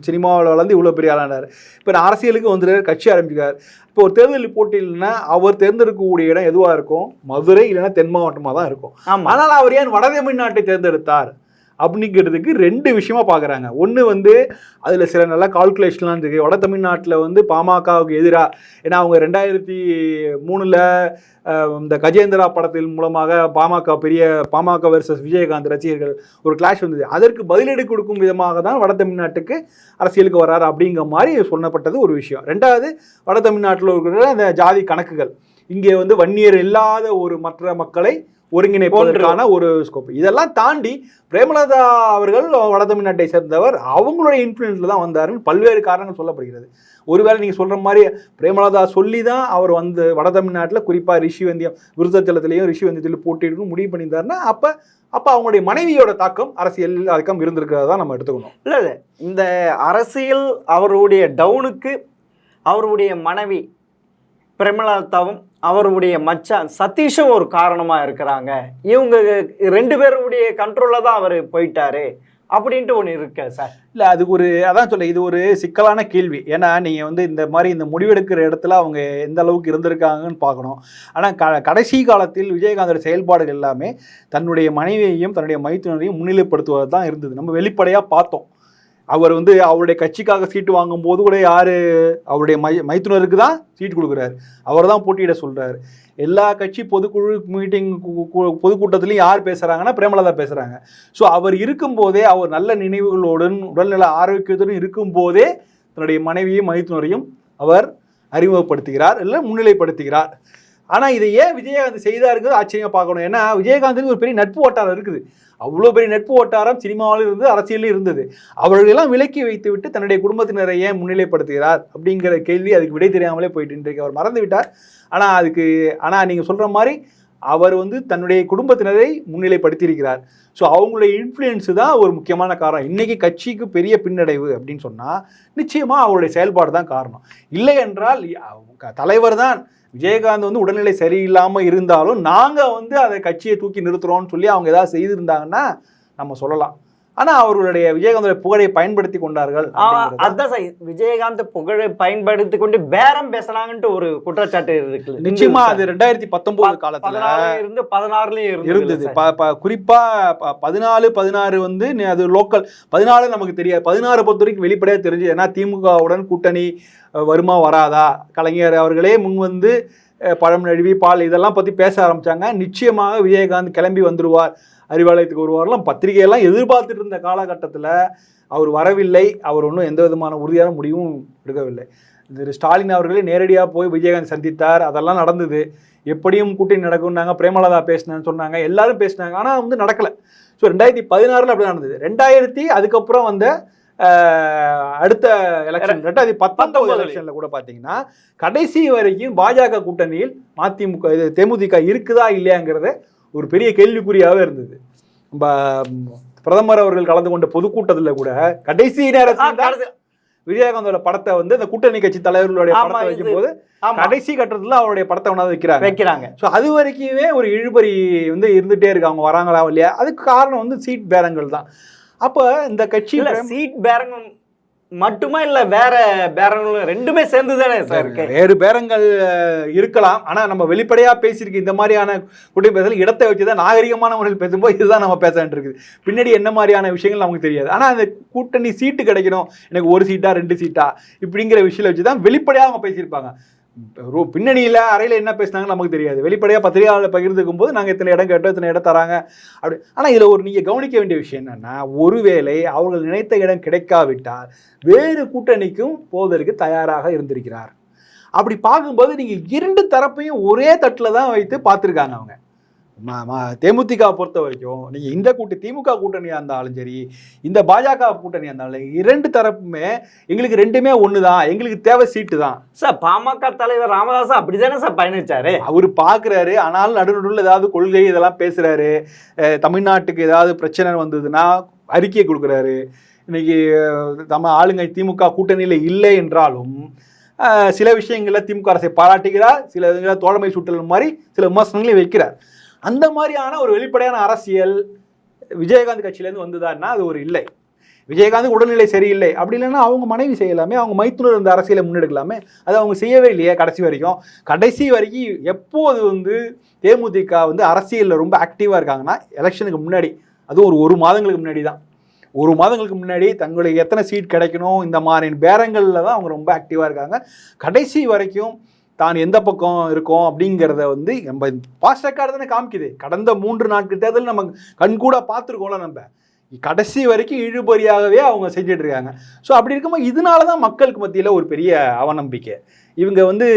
சினிமாவில் வளர்ந்து இவ்வளோ பெரிய ஆளானார். இப்போ அரசியலுக்கு வந்துடுறாரு, கட்சி ஆரம்பிக்கிறார். இப்போ ஒரு தேர்தல் போட்டியில்னா அவர் தேர்ந்தெடுக்கக்கூடிய இடம் எதுவாக இருக்கும்? மதுரை இல்லைன்னா தென் மாவட்டமாக தான் இருக்கும். ஆனால் அவர் ஏன் வட தமிழ்நாட்டை தேர்ந்தெடுத்தார் அப்படிங்கிறதுக்கு 2 விஷயமா பார்க்குறாங்க. ஒன்று வந்து அதில் சில நல்ல கால்குலேஷன்லாம் இருக்குது. வட தமிழ்நாட்டில் வந்து பாமகவுக்கு எதிராக, ஏன்னா அவங்க 2003 இந்த கஜேந்திரா படத்தின் மூலமாக பாமக வெர்சஸ் விஜயகாந்த் ரசிகர்கள் ஒரு கிளாஷ் வந்தது. அதற்கு பதிலடி கொடுக்கும் விதமாக தான் வட தமிழ்நாட்டுக்கு அரசியலுக்கு வர்றாரு அப்படிங்கிற மாதிரி சொல்லப்பட்டது ஒரு விஷயம். 2வது வட தமிழ்நாட்டில் இருக்கிற அந்த ஜாதி கணக்குகள், இங்கே வந்து வன்னியர் இல்லாத ஒரு மற்ற மக்களை ஒருங்கிணைப்பதற்கான ஒரு ஸ்கோப். இதெல்லாம் தாண்டி பிரேமலதா அவர்கள் வட தமிழ்நாட்டை சேர்ந்தவர், அவங்களுடைய இன்ஃப்ளூயன்ஸ்ல தான் வந்தாருன்னு பல்வேறு காரணங்கள் சொல்லப்படுகிறது. ஒருவேளை நீங்கள் சொல்கிற மாதிரி பிரேமலதா சொல்லி தான் அவர் வந்து வட தமிழ்நாட்டில் குறிப்பாக ரிஷிவந்தியம் விருத்தாச்சலத்திலையும் ரிஷிவந்தியத்திலையும் போட்டியிடணும் முடிவு பண்ணியிருந்தாருன்னா அப்போ அவங்களுடைய மனைவியோட தாக்கம் அரசியல் தாக்கம் இருந்திருக்கிறதா நம்ம எடுத்துக்கணும். இல்லை, இந்த அரசியல் அவருடைய டவுனுக்கு அவருடைய மனைவி பிரேமலதாவும் அவருடைய மச்சான் சதீஷும் ஒரு காரணமாக இருக்கிறாங்க. இவங்க 2 பேருடைய கண்ட்ரோலில் தான் அவர் போயிட்டாரு அப்படின்ட்டு ஒன்று இருக்கு சார். இல்லை, அதுக்கு அதான் சொல்ல, இது ஒரு சிக்கலான கேள்வி. ஏன்னா நீங்கள் வந்து இந்த மாதிரி இந்த முடிவெடுக்கிற இடத்துல அவங்க எந்த அளவுக்கு இருந்திருக்காங்கன்னு பார்க்கணும். ஆனால் கடைசி காலத்தில் விஜயகாந்தோட செயல்பாடுகள் எல்லாமே தன்னுடைய மனைவியையும் தன்னுடைய மைத்துனரையும் முன்னிலைப்படுத்துவது தான் இருந்தது. நம்ம வெளிப்படையாக பார்த்தோம். அவர் வந்து அவருடைய கட்சிக்காக சீட்டு வாங்கும்போது கூட அவருடைய மைத்துனருக்கு தான் சீட்டு கொடுக்குறாரு, அவர் தான் போட்டியிட சொல்கிறாரு. எல்லா கட்சி பொதுக்குழு மீட்டிங் பொதுக்கூட்டத்திலையும் யார் பேசுகிறாங்கன்னா பிரேமலதா பேசுகிறாங்க. ஸோ அவர் இருக்கும்போதே, அவர் நல்ல நினைவுகளோடும் உடல்நல ஆரோக்கியத்துடன் இருக்கும்போதே தன்னுடைய மனைவியும் மைத்துனரையும் அவர் அறிமுகப்படுத்துகிறார், இல்லை முன்னிலைப்படுத்துகிறார். ஆனால் இதை ஏன் விஜயகாந்த் செய்தாருங்கிறது ஆச்சரியமாக பார்க்கணும். ஏன்னா விஜயகாந்துக்கு ஒரு பெரிய நட்பு வட்டாரம் இருக்குது. அவ்வளோ பெரிய நட்பு வட்டாரம் சினிமாவிலும் இருந்தது, அரசியலிலும் இருந்தது. அவர்களெல்லாம் விலக்கி வைத்து விட்டு தன்னுடைய குடும்பத்தினரை ஏன் முன்னிலைப்படுத்துகிறார் அப்படிங்கிற கேள்வி அதுக்கு விடை தெரியாமலே போயிட்டு இன்றைக்கு அவர் மறந்து விட்டார். ஆனால் நீங்கள் சொல்கிற மாதிரி அவர் வந்து தன்னுடைய குடும்பத்தினரை முன்னிலைப்படுத்தியிருக்கிறார். ஸோ அவங்களுடைய இன்ஃப்ளூயன்ஸு தான் ஒரு முக்கியமான காரணம். இன்றைக்கி கட்சிக்கு பெரிய பின்னடைவு அப்படின்னு சொன்னால் நிச்சயமாக அவருடைய செயல்பாடு தான் காரணம். இல்லை என்றால் தலைவர் தான் விஜயகாந்த் வந்து உடல்நிலை சரியில்லாமல் இருந்தாலும் நாங்கள் வந்து அதை கட்சியை தூக்கி நிறுத்துகிறோம்னு சொல்லி அவங்க ஏதாவது செய்திருந்தாங்கன்னா நம்ம சொல்லலாம். ஆனால் அவர்களுடைய விஜயகாந்தோட புகழை பயன்படுத்தி கொண்டார்கள். அதான் சார், விஜயகாந்த் புகழை பயன்படுத்தி கொண்டு பேரம் பேசினாங்கன்ட்டு ஒரு குற்றச்சாட்டு இருக்கு. நிச்சயமா அது 2019 காலத்துல இருந்து 16லயும் இருந்தது. குறிப்பா 14-16 வந்து அது லோக்கல். 14 நமக்கு தெரியாது. 16 பொறுத்த வரைக்கும் வெளிப்படையாக தெரிஞ்சு. ஏன்னா திமுகவுடன் கூட்டணி வருமா வராதா, கலைஞர் அவர்களே முன் வந்து பழம் நழுவி பால் இதெல்லாம் பற்றி பேச ஆரம்பித்தாங்க. நிச்சயமாக விஜயகாந்த் கிளம்பி வந்துடுவார், அறிவாலயத்துக்கு வருவார்லாம் பத்திரிகையெல்லாம் எதிர்பார்த்துட்டு இருந்த காலகட்டத்தில் அவர் வரவில்லை. அவர் ஒன்றும் எந்த விதமான உறுதியான முடிவும் எடுக்கவில்லை. திரு ஸ்டாலின் அவர்களே நேரடியாக போய் விஜயகாந்த் சந்தித்தார், அதெல்லாம் நடந்தது. எப்படியும் கூட்டணி நடக்கும்னாங்க, பிரேமலதா பேசினேன்னு சொன்னாங்க, எல்லாரும் பேசினாங்க. ஆனால் வந்து நடக்கலை. ஸோ 2016 அப்படி நடந்தது. 2000 அதுக்கப்புறம் வந்த அடுத்த எலெக்ஷன் 2019 எலெக்ஷனில் கூட பார்த்தீங்கன்னா கடைசி வரைக்கும் பாஜக கூட்டணியில் தேமுதிக இருக்குதா இல்லையாங்கிறத ஒரு பெரிய கேள்விக்குறியாகவே இருந்தது. பிரதமர் அவர்கள் கலந்து கொண்ட பொதுக்கூட்டத்தில் கூட கடைசி நேரத்தில் விஜயகாந்தோட படத்தை வந்து அந்த கூட்டணி கட்சி தலைவர்களுடைய படத்தை வைக்கும் போது கடைசி கட்டத்தில் அவருடைய படத்தை ஒன்றாவது வைக்கிறாங்க. ஸோ அது வரைக்குமே ஒரு இழுபறி வந்து இருந்துகிட்டே இருக்கு. அவங்க வராங்களா இல்லையா, அதுக்கு காரணம் வந்து சீட் பேரங்கள் தான். அப்போ இந்த கட்சியில் சீட் பேரங்கள் மட்டுமா இல்லை வேற பேரங்களும் ரெண்டுமே சேர்ந்து தானே சார் இருக்கு. வேறு பேரங்கள் இருக்கலாம். ஆனால் நம்ம வெளிப்படையாக பேசியிருக்கு. இந்த மாதிரியான கூட்டணி பேசல இடத்தை வச்சு தான் நாகரிகமான முறையில் பேசும்போது இதுதான் நம்ம பேச வேண்டியிருக்குது. பின்னாடி என்ன மாதிரியான விஷயங்கள் நமக்கு தெரியாது. ஆனால் அந்த கூட்டணி சீட்டு கிடைக்கணும், எனக்கு 1 சீட்டா 2 சீட்டா இப்படிங்கிற விஷயம் வச்சு தான் வெளிப்படையாக அவங்க பேசியிருப்பாங்க. பின்னணியில் அறையில் என்ன பேசினாங்கன்னு நமக்கு தெரியாது. வெளிப்படையாக பத்திரிகையாளர் பகிர்ந்துக்கும் போது நாங்கள் இத்தனை இடம் கேட்டோம், இத்தனை இடம் தராங்க அப்படி. ஆனால் இதில் நீங்கள் கவனிக்க வேண்டிய விஷயம் என்னென்னா, ஒருவேளை அவர்கள் நினைத்த இடம் கிடைக்காவிட்டால் வேறு கூட்டணிக்கும் போவதற்கு தயாராக இருந்திருக்கிறார். அப்படி பார்க்கும்போது நீங்கள் 2 தரப்பையும் ஒரே தட்டில் தான் வைத்து பார்த்துருக்காங்க அவங்க. தேமுதிக பொறுத்த வரைக்கும் நீங்கள் இந்த திமுக கூட்டணியாக இருந்தாலும் சரி, இந்த பாஜக கூட்டணியாக இருந்தாலும் 2 தரப்புமே எங்களுக்கு ரெண்டுமே ஒன்று தான், எங்களுக்கு தேவை சீட்டு தான். சார் பாமக தலைவர் ராமதாஸ் அப்படி தானே சார் பயணிச்சாரு. அவர் பார்க்குறாரு, ஆனாலும் நடுநடுவில் ஏதாவது கொள்கை இதெல்லாம் பேசுகிறாரு. தமிழ்நாட்டுக்கு ஏதாவது பிரச்சனை வந்ததுன்னா அறிக்கையை கொடுக்குறாரு. இன்னைக்கு நம்ம ஆளுங்கை திமுக கூட்டணியில் இல்லை என்றாலும் சில விஷயங்களில் திமுக அரசை பாராட்டுகிறார், சில இதுகளில் தோழமை சுட்டல் மாதிரி சில விமர்சனங்களையும் வைக்கிறார். அந்த மாதிரியான ஒரு வெளிப்படையான அரசியல் விஜயகாந்த் கட்சியிலேருந்து வந்ததுன்னா அது ஒரு இல்லை. விஜயகாந்த் உடல்நிலை சரியில்லை அப்படி இல்லைன்னா அவங்க மனைவி செய்யலாமே, அவங்க மைத்துனர் இந்த அரசியலை முன்னெடுக்கலாமே. அது அவங்க செய்யவே இல்லையே கடைசி வரைக்கும். எப்போது வந்து தேமுதிக வந்து அரசியலில் ரொம்ப ஆக்டிவாக இருக்காங்கன்னா எலெக்ஷனுக்கு முன்னாடி, அதுவும் ஒரு மாதங்களுக்கு முன்னாடி தான். 1 மாதங்களுக்கு முன்னாடி தங்களுக்கு எத்தனை சீட் கிடைக்கணும் இந்த மாதிரி பேரங்களில் தான் அவங்க ரொம்ப ஆக்டிவாக இருக்காங்க. கடைசி வரைக்கும் தான் எந்த பக்கம் இருக்கோம் அப்படிங்கிறத வந்து நம்ம பாஸ்ட் ரெக்கார்டு தானே காமிக்குது. கடந்த 3 நாட்கள் தேர்தல் நம்ம கண்கூட பார்த்துருக்கோம்ல. நம்ம கடைசி வரைக்கும் இழுபறியாகவே அவங்க செஞ்சுட்டு இருக்காங்க. ஸோ அப்படி இருக்கும்போது இதனால தான் மக்களுக்கு மத்தியில் ஒரு பெரிய அவநம்பிக்கை. இவங்க வந்து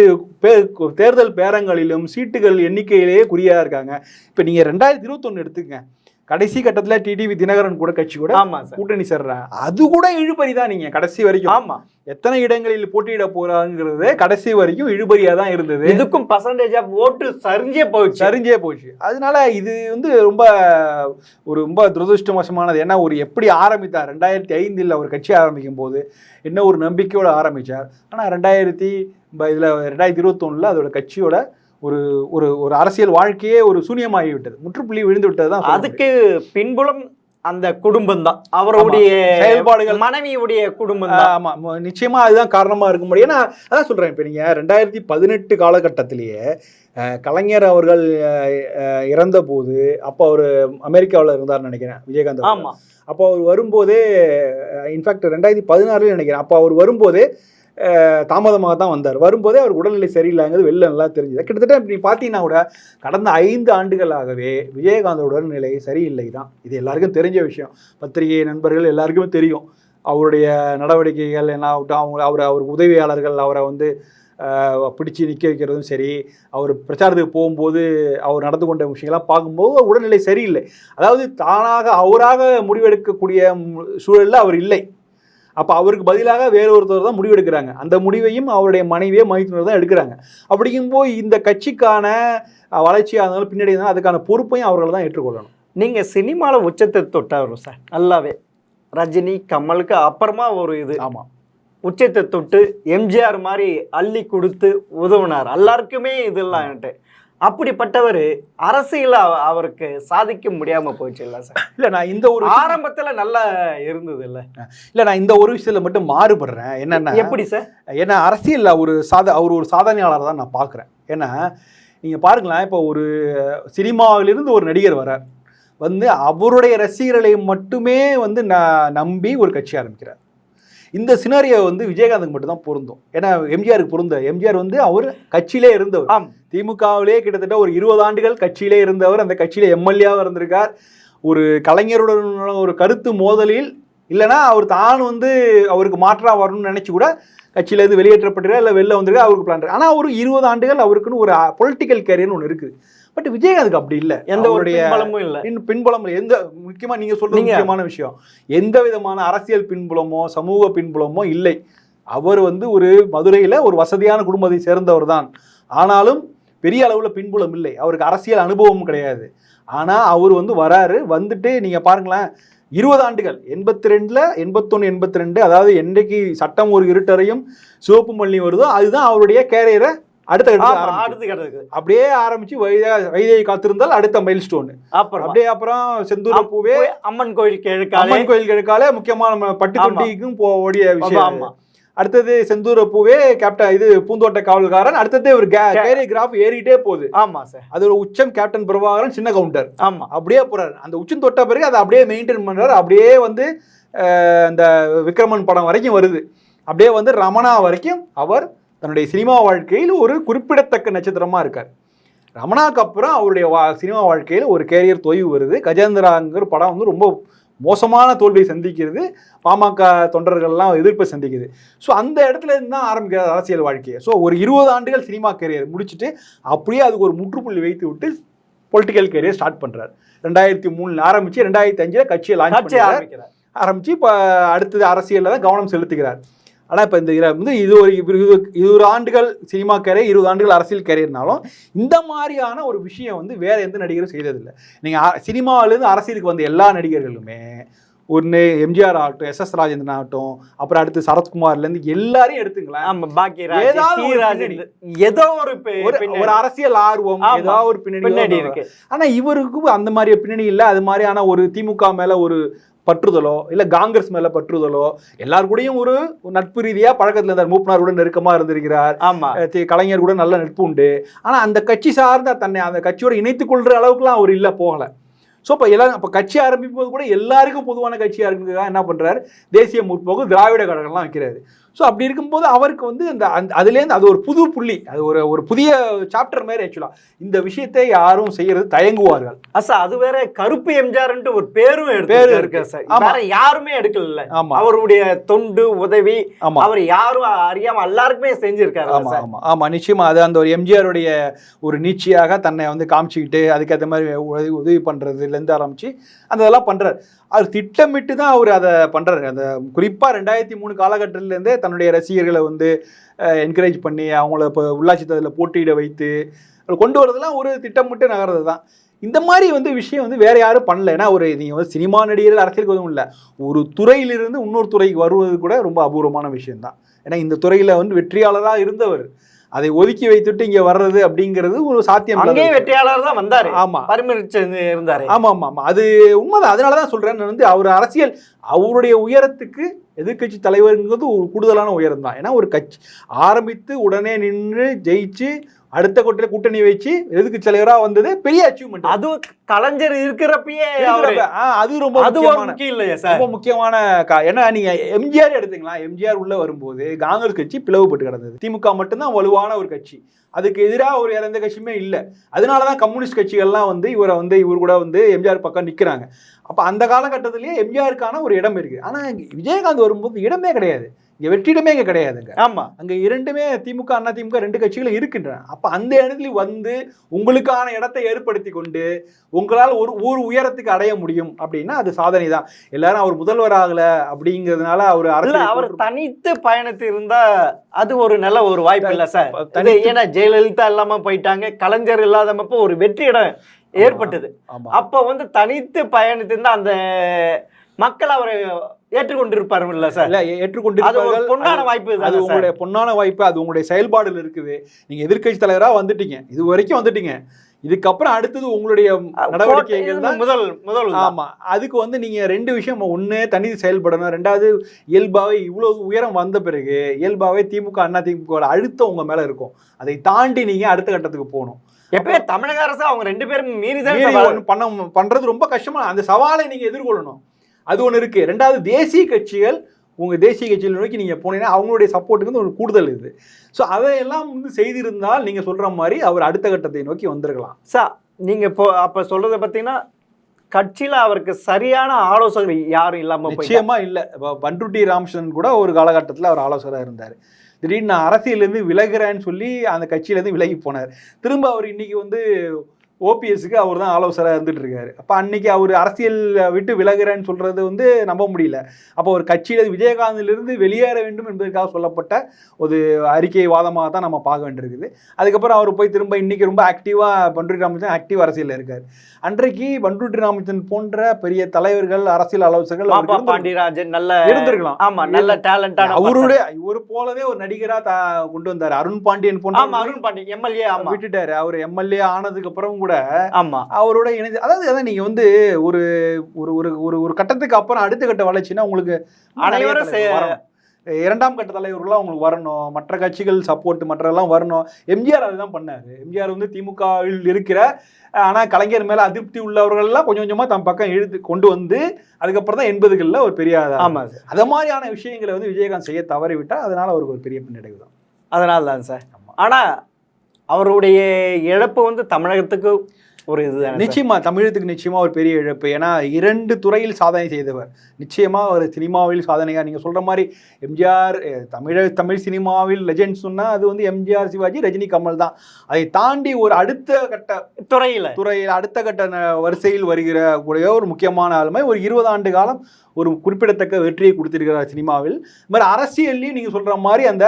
தேர்தல் பேரங்களிலும் சீட்டுகள் எண்ணிக்கையிலேயே குறியா இருக்காங்க. இப்போ நீங்கள் 2021 எடுத்துக்கங்க, கடைசி கட்டத்தில் டிடிவி தினகரன் கூட கட்சி கூட கூட்டணி சேர்றாங்க. அது கூட இழுபறி தான். நீங்க கடைசி வரைக்கும் ஆமா எத்தனை இடங்களில் போட்டியிட போறாங்கிறது கடைசி வரைக்கும் இழுபறியா தான் இருந்தது. இதுக்கும் பர்சன்டேஜ் ஆஃப் ஓட்டு சரிஞ்சே போச்சு. அதனால இது வந்து ரொம்ப துரதிருஷ்டவசமானது. ஏன்னா எப்படி ஆரம்பித்தார் 2005 அவர் கட்சி ஆரம்பிக்கும் போது என்ன ஒரு நம்பிக்கையோட ஆரம்பிச்சார். ஆனால் 2021 அதோட கட்சியோட ஒரு ஒரு ஒரு அரசியல் வாழ்க்கையே ஒரு சூன்யமாகி விட்டது, முற்றுப்புள்ளி விழுந்து விட்டது தான். அதுக்கு பின்புலம் அந்த குடும்பம் தான், அவருடைய செயல்பாடுகள், மனைவியுடைய குடும்பம் தான். ஆமா, நிச்சயமா அதுதான் காரணமா இருக்க முடியும். ஏன்னா அதான் சொல்றேன், இப்போ நீங்க 2018 காலகட்டத்திலேயே கலைஞர் அவர்கள் இறந்த போது, அப்போ அவர் அமெரிக்காவில் இருந்தார்னு நினைக்கிறேன் விஜயகாந்த். ஆமா, அப்போ அவர் வரும்போதே, இன்ஃபேக்ட் 2016 நினைக்கிறேன், அப்போ அவர் வரும்போதே தாமதமாக தான் வந்தார். வரும்போதே அவர் உடல்நிலை சரியில்லைங்கிறது வெளில நல்லா தெரிஞ்சுது. கிட்டத்தட்ட இப்படி பார்த்தீங்கன்னா கூட கடந்த 5 ஆண்டுகளாகவே விஜயகாந்தோட உடல்நிலை சரியில்லை தான். இது எல்லாருக்கும் தெரிஞ்ச விஷயம். பத்திரிகை நண்பர்கள் எல்லாருக்குமே தெரியும் அவருடைய நடவடிக்கைகள் என்ன ஆகட்டும். அவருக்கு உதவியாளர்கள் அவரை வந்து பிடிச்சி நிற்க வைக்கிறதும் சரி, அவர் பிரச்சாரத்துக்கு போகும்போது அவர் நடந்து கொண்ட விஷயங்கள்லாம் பார்க்கும்போது உடல்நிலை சரியில்லை. அதாவது தானாக அவராக முடிவெடுக்கக்கூடிய சூழலில் அவர் இல்லை. அப்போ அவருக்கு பதிலாக வேற ஒருத்தர் தான் முடிவு எடுக்கிறாங்க. அந்த முடிவையும் அவருடைய மனைவியே மைத்துனர் தான் எடுக்கிறாங்க. அப்படிங்கும்போது இந்த கட்சிக்கான வளர்ச்சியாக இருந்தாலும் பின்னாடி இருந்தாலும் அதுக்கான பொறுப்பையும் அவர்கள் தான் ஏற்றுக்கொள்ளணும். நீங்கள் சினிமாவில் உச்சத்தை தொட்டாரும் சார், நல்லாவே ரஜினி கமலுக்கு அப்புறமா ஒரு இது. ஆமாம், உச்சத்தை தொட்டு எம்ஜிஆர் மாதிரி அள்ளி கொடுத்து உதவுனார் எல்லாருக்குமே. இதெல்லாம் அப்படிப்பட்டவர் அரசியல் அவருக்கு சாதிக்க முடியாம போச்சு இல்ல சார்? இல்ல, நான் இந்த ஒரு ஆரம்பத்துல நல்லா இருந்தது இல்ல. நான் இந்த ஒரு விஷயத்துல மட்டும் மாறுபடுறேன். என்னன்னா, எப்படி சார்? ஏன்னா அரசியல் அவர் ஒரு சாதனையாளர் தான் நான் பார்க்குறேன். ஏன்னா நீங்க பாருங்களேன், இப்போ ஒரு சினிமாவிலிருந்து ஒரு நடிகர் வரார், வந்து அவருடைய ரசிகர்களை மட்டுமே வந்து நம்பி ஒரு கட்சி ஆரம்பிக்கிறார். இந்த சினாரியோ வந்து விஜயகாந்துக்கு மட்டும்தான் பொருந்தும். ஏன்னா எம்ஜிஆருக்கு பொருந்த, எம்ஜிஆர் வந்து அவர் கட்சியிலே இருந்தவர். திமுகவிலே கிட்டத்தட்ட ஒரு 20 ஆண்டுகள் கட்சியிலே இருந்தவர். அந்த கட்சியில எம்எல்ஏவாக இருந்திருக்கார். ஒரு கலைஞருடன் ஒரு கருத்து மோதலில் இல்லைன்னா அவர் தான் வந்து அவருக்கு மாற்றாக வரணும்னு நினைச்சு கூட கட்சியிலேருந்து வெளியேற்றப்பட்டிருக்கார், இல்லை வெளில வந்திருக்கார், அவருக்கு பிளான். ஆனால் ஒரு 20 ஆண்டுகள் அவருக்குன்னு ஒரு பொலிட்டிக்கல் கேரியர்னு ஒன்று இருக்குது. பட் விஜயகாந்துக்கு அப்படி இல்லை. எந்த ஒரு பின்புலமும் இல்லை. பின்புலம் எந்த முக்கியமாக நீங்கள் சொல்றது முக்கியமான விஷயம், எந்த விதமான அரசியல் பின்புலமோ சமூக பின்புலமோ இல்லை. அவர் வந்து ஒரு மதுரையில் ஒரு வசதியான குடும்பத்தை சேர்ந்தவர் தான். ஆனாலும் பெரிய அளவில் பின்புலம் இல்லை. அவருக்கு அரசியல் அனுபவமும் கிடையாது. ஆனால் அவர் வந்து வராரு, வந்துட்டு நீங்கள் பாருங்களேன், 20 ஆண்டுகள் 82, 81, 82, அதாவது என்றைக்கு சட்டம் ஒரு இருட்டறையும் சிவப்பு மல்லி வருதோ அதுதான் அவருடைய கேரியரை அடுத்த அப்படியே ஆரம்பிச்சு வைதையை காத்திருந்தால் அடுத்த மைல் ஸ்டோன். அப்படியே அப்புறம் செந்தூர பூவே, அம்மன் கோயில் கிழக்காலே முக்கியமான பட்டுக்கொட்டிக்கும் ஓடிய விஷயம். அடுத்தது செந்தூர பூவே, கேப்டன் இது பூந்தோட்ட காவல்காரன். அடுத்தது ஒரு கேரிகிராஃப் ஏறிட்டே போகுது. ஆமா சார், அது ஒரு உச்சம் கேப்டன் பிரபாகரன் சின்ன கவுண்டர். ஆமா, அப்படியே போறாரு. அந்த உச்சம் தொட்ட பிறகு அதை அப்படியே மெயின்டைன் பண்றாரு. அப்படியே வந்து இந்த விக்ரமன் படம் வரைக்கும் வருது. அப்படியே வந்து ரமணா வரைக்கும் அவர் தன்னுடைய சினிமா வாழ்க்கையில் ஒரு குறிப்பிடத்தக்க நட்சத்திரமா இருக்கார். ரமணாக்கு அப்புறம் அவருடைய சினிமா வாழ்க்கையில் ஒரு கேரியர் தொய்வு வருது. கஜேந்திராங்கிற படம் வந்து ரொம்ப மோசமான தோல்வியை சந்திக்கிறது. பாமக தொண்டர்கள்லாம் எதிர்ப்பை சந்திக்குது. ஸோ அந்த இடத்துல இருந்து தான் ஆரம்பிக்கிறது அரசியல் வாழ்க்கையை. ஸோ ஒரு 20 ஆண்டுகள் சினிமா கேரியர் முடிச்சுட்டு அப்படியே அதுக்கு ஒரு முற்றுப்புள்ளி வைத்து விட்டு பொலிட்டிக்கல் கேரியர் ஸ்டார்ட் பண்ணுறாரு. 2003 ஆரம்பித்து 2005 கட்சியை லான்ச் ஆரம்பித்து இப்போ அடுத்தது அரசியலில் தான் கவனம் செலுத்துகிறார். ஆனால் இப்போ இந்த வந்து இது ஒரு 20 ஆண்டுகள் சினிமா கேரியர், 20 ஆண்டுகள் அரசியல் கேரியர்னாலும் இந்த மாதிரியான ஒரு விஷயம் வந்து வேற எந்த நடிகரும் செய்ததில்லை. நீங்கள் சினிமாவிலேருந்து அரசியலுக்கு வந்த எல்லா நடிகர்களுமே, ஒன்று எம்ஜிஆர் ஆகட்டும், எஸ்.எஸ். ராஜேந்திரன் ஆகட்டும், அப்புறம் அடுத்து சரத்குமார்லேருந்து எல்லாரையும் எடுத்துங்களேன், ஏதோ ஒரு அரசியல் ஆர்வம், ஏதாவது ஒரு பின்னணி இருக்கு. ஆனால் இவருக்கு அந்த மாதிரி பின்னணி இல்லை. அது மாதிரியான ஒரு திமுக மேலே ஒரு பற்றுதலோ இல்லை காங்கிரஸ் மேல பற்றுதலோ, எல்லாரு கூடயும் ஒரு நட்பு ரீதியா பழக்கத்தில் இருந்தார். மூப்பனார் கூட நெருக்கமா இருந்திருக்கிறார். கலைஞர் கூட நல்ல நட்பு உண்டு. ஆனா அந்த கட்சி சார்ந்த தன்னை அந்த கட்சியோட இணைத்துக் கொள்ற அளவுக்குலாம் அவர் இல்லை, போகலை. ஸோ இப்போ எல்லாரும் இப்போ கட்சி ஆரம்பிக்கும் போது கூட எல்லாருக்கும் பொதுவான கட்சியாக இருக்கிறதுக்காக என்ன பண்ணுறாரு, தேசிய முற்போக்கு திராவிட கழகம்லாம் வைக்கிறாரு. ஸோ அப்படி இருக்கும்போது அவருக்கு வந்து அதுலேருந்து அது ஒரு புது புள்ளி, அது ஒரு புதிய சாப்டர் மாதிரி. ஆக்சுவலாக இந்த விஷயத்தை யாரும் செய்யறது தயங்குவார்கள். சார் அது வேற கருப்பு எம்ஜிஆர்ன்ட்டு ஒரு பேரும் இருக்கு சார். வேற யாருமே எடுக்கல. அவருடைய தொண்டு உதவி அவர் யாரும் அறியாம எல்லாருக்குமே செஞ்சிருக்காரு. ஆமா நிச்சயமா. அது அந்த ஒரு எம்ஜிஆருடைய ஒரு நீட்சியாக தன்னை வந்து காமிச்சிக்கிட்டு அதுக்கேற்ற மாதிரி உதவி பண்றதுலேருந்து ஆரம்பிச்சு அந்த இதெல்லாம் பண்றாரு. அவர் திட்டமிட்டு தான் அவர் அதை பண்றாரு. அந்த குறிப்பா 2003 காலகட்டத்திலேருந்தே தன்னுடைய ரசிகர்களை வந்து என்கரேஜ் பண்ணி அவங்கள இப்போ உள்ளாட்சி தேர்தலில் போட்டியிட வைத்து கொண்டு வரதெல்லாம் ஒரு திட்டமிட்டு நகர்றது தான். இந்த மாதிரி வந்து விஷயம் வந்து வேற யாரும் பண்ணல. ஏன்னா நீங்கள் வந்து சினிமா நடிகர்கள் அரசியலுக்கு எதுவும் இல்லை, ஒரு துறையிலிருந்து இன்னொரு துறைக்கு வருவது கூட ரொம்ப அபூர்வமான விஷயம்தான். ஏன்னா இந்த துறையில் வந்து வெற்றியாளராக இருந்தவர் அதை ஒதுக்கி வைத்துட்டு இங்க வர்றது அப்படிங்கிறது ஒரு சாத்தியம். அங்கே வெற்றியாளர் தான் வந்தாரு. ஆமா, பரிமரிச்சு இருந்தாரு. ஆமா ஆமா ஆமா, அது உண்மைதான். அதனாலதான் சொல்றேன், வந்து அவர் அரசியல் அவருடைய உயரத்துக்கு எதிர்கட்சி தலைவருங்கிறது ஒரு கூடுதலான உயரம் தான். ஏன்னா ஒரு கட்சி ஆரம்பித்து உடனே நின்று ஜெயிச்சு அடுத்த கொட்டையில கூட்டணி வச்சு எதிர்கட்சி தலைவரா வந்தது பெரிய அச்சீவ்மெண்ட். அது கலைஞர் இருக்கிறப்பயே அது ரொம்ப முக்கியமான. ஏன்னா நீங்க எம்ஜிஆர் எடுத்தீங்களா, எம்ஜிஆர் உள்ள வரும்போது காங்கிரஸ் கட்சி பிளவுபட்டு கிடந்தது, திமுக மட்டும்தான் வலுவான ஒரு கட்சி, அதுக்கு எதிராக ஒரு எந்த கட்சியுமே இல்லை. அதனாலதான் கம்யூனிஸ்ட் கட்சிகள்லாம் வந்து இவர் கூட வந்து எம்ஜிஆர் பக்கம் நிக்கிறாங்க. அப்ப அந்த காலகட்டத்திலேயே எம்ஜிஆருக்கான ஒரு இடம் இருக்கு. ஆனா விஜயகாந்த் வரும்போது இடமே கிடையாது, இங்க வெற்றிடமே இங்க கிடையாதுங்க. ஆமா, அங்க இரண்டுமே திமுக அண்ணா திமுக ரெண்டு கட்சிகளும் இருக்கின்றன. அப்ப அந்த இடத்துல வந்து உங்களுக்கான இடத்தை ஏற்படுத்தி கொண்டு உங்களால் ஒரு உயரத்துக்கு அடைய முடியும் அப்படின்னா அது சாதனை தான். எல்லாரும் அவர் முதல்வர் ஆகல அப்படிங்கிறதுனால அவர் தனித்து பயணத்து இருந்தா அது ஒரு நல்ல ஒரு வாய்ப்பு இல்ல சார். ஏன்னா ஜெயலலிதா இல்லாம போயிட்டாங்க, கலைஞர் இல்லாதப்போ ஒரு வெற்றி இடம் ஏற்பட்டது. அப்ப வந்து தனித்து பயணித்திருந்தா அந்த மக்கள் அவரை ஏற்றுக்கொண்டிருப்பாரு இல்ல சார்? இல்ல, ஏற்றுக்கொண்டிருப்பார்கள். பொன்னான வாய்ப்பு, அது உங்களுடைய பொன்னான வாய்ப்பு, அது உங்களுடைய செயல்பாடுல இருக்குது. நீங்க எதிர்க்கட்சி தலைவரா வந்துட்டீங்க, இது வரைக்கும் வந்துட்டீங்க. இதுக்கப்புறம் அடுத்தது உங்களுடைய நடவடிக்கைகள் தான் முதல். ஆமா, அதுக்கு வந்து நீங்க ரெண்டு விஷயம், ஒண்ணு தனித்து செயல்படணும், ரெண்டாவது இயல்பாவே இவ்வளவு உயரம் வந்த பிறகு இயல்பாவே திமுக அண்ணா திமுக அழுத்தம் உங்க மேல இருக்கும், அதை தாண்டி நீங்க அடுத்த கட்டத்துக்கு போகணும். எப்பவே தமிழக அரசு அவங்க ரெண்டு பேரும் மீறிதான் பண்றது ரொம்ப கஷ்டமா. அந்த சவாலை நீங்க எதிர்கொள்ளணும், அது ஒன்று இருக்கு. ரெண்டாவது தேசிய கட்சிகள், உங்கள் தேசிய கட்சியில் நோக்கி நீங்கள் போனீங்கன்னா அவங்களுடைய சப்போர்ட்டுக்கு வந்து ஒரு கூடுதல் இது. ஸோ அதையெல்லாம் வந்து செய்திருந்தால் நீங்கள் சொல்கிற மாதிரி அவர் அடுத்த கட்டத்தை நோக்கி வந்திருக்கலாம். சார் நீங்கள் இப்போ அப்போ சொல்கிறத பார்த்தீங்கன்னா கட்சியில் அவருக்கு சரியான ஆலோசகர் யாரும் இல்லாமல் நிச்சயமாக இல்லை. இப்போ பண்ருட்டி ராமச்சந்திரன் கூட ஒரு காலகட்டத்தில் அவர் ஆலோசகராக இருந்தார். திடீர்னு நான் அரசியலேருந்து விலகிறேன்னு சொல்லி அந்த கட்சியிலேருந்து விலகி போனார். திரும்ப அவர் இன்னைக்கு வந்து ஓபிஎஸ்க்கு அவர் தான் ஆலோசகராக இருந்துட்டு இருக்காரு. அப்போ அன்னைக்கு அவர் அரசியல் விட்டு விலகிறேன்னு சொல்றது வந்து நம்ப முடியல. அப்போ ஒரு கட்சியில் விஜயகாந்திலிருந்து வெளியேற வேண்டும் என்பதற்காக சொல்லப்பட்ட ஒரு அறிக்கை வாதமாக தான் நம்ம பார்க்க வேண்டியிருக்குது. அதுக்கப்புறம் அவர் போய் திரும்ப இன்னைக்கு ரொம்ப ஆக்டிவாக பண்ருட்டி ராமச்சந்திரன் ஆக்டிவ் அரசியல் இருக்கார். அன்றைக்கு பண்ருட்டி ராமச்சந்திரன் போன்ற பெரிய தலைவர்கள், அரசியல் ஆலோசகர்கள் பாண்டியராஜன் நல்ல இருந்திருக்கலாம். ஆமா, நல்ல டேலண்டான அவருடைய இவர் போலவே ஒரு நடிகரா கொண்டு வந்தார். அருண் பாண்டியன் போன்ற அருண் பாண்டியன் எம்எல்ஏ விட்டுட்டாரு. அவர் எம்எல்ஏ ஆனதுக்கு அப்புறம் கூட ஆமா அவரோட இணைந்து, அதாவது நீங்க வந்து ஒரு ஒரு ஒரு கட்டத்துக்கு அப்புறம் அடுத்த கட்ட வளர்ச்சின்னா உங்களுக்கு அனைவரும் இரண்டாம் கட்ட தலைவர்கள்லாம் உங்களுக்கு வரணும், மற்ற கட்சிகள் சப்போர்ட் மற்றெல்லாம் வரணும். எம்ஜிஆர் அதுதான் பண்ணாரு. எம்ஜிஆர் வந்து திமுகவில் இருக்கிற ஆனால் கலைஞர் மேலே அதிருப்தி உள்ளவர்கள்லாம் கொஞ்சம் கொஞ்சமாக தம் பக்கம் இழுத்து கொண்டு வந்து அதுக்கப்புறம் தான் 80களில் ஒரு பெரிய அது மாதிரியான விஷயங்களை வந்து விஜயகாந்த் செய்ய தவறிவிட்டால் அதனால அவருக்கு ஒரு பெரிய பின்னடைவு தான். அதனால தான் சார். ஆனால் அவருடைய இழப்பு வந்து தமிழகத்துக்கு ஒரு இது நிச்சயமா, தமிழகத்துக்கு நிச்சயமா ஒரு பெரிய இழப்பு. ஏன்னா 2 துறையில் சாதனை செய்தவர். நிச்சயமா ஒரு சினிமாவில் சாதனையா நீங்க சொல்ற மாதிரி எம்ஜிஆர் தமிழ் சினிமாவில் லெஜெண்ட் சொன்னா அது வந்து எம்ஜிஆர், சிவாஜி, ரஜினி, கமல் தான். அதை தாண்டி ஒரு அடுத்த கட்ட துறையில் அடுத்த கட்ட வரிசையில் வருகிற கூடிய ஒரு முக்கியமான ஆளுமை. ஒரு 20 ஆண்டு காலம் ஒரு குறிப்பிடத்தக்க வெற்றியை கொடுத்திருக்கிறார் சினிமாவில். இது மாதிரி அரசியல்லையும் நீங்க சொல்ற மாதிரி அந்த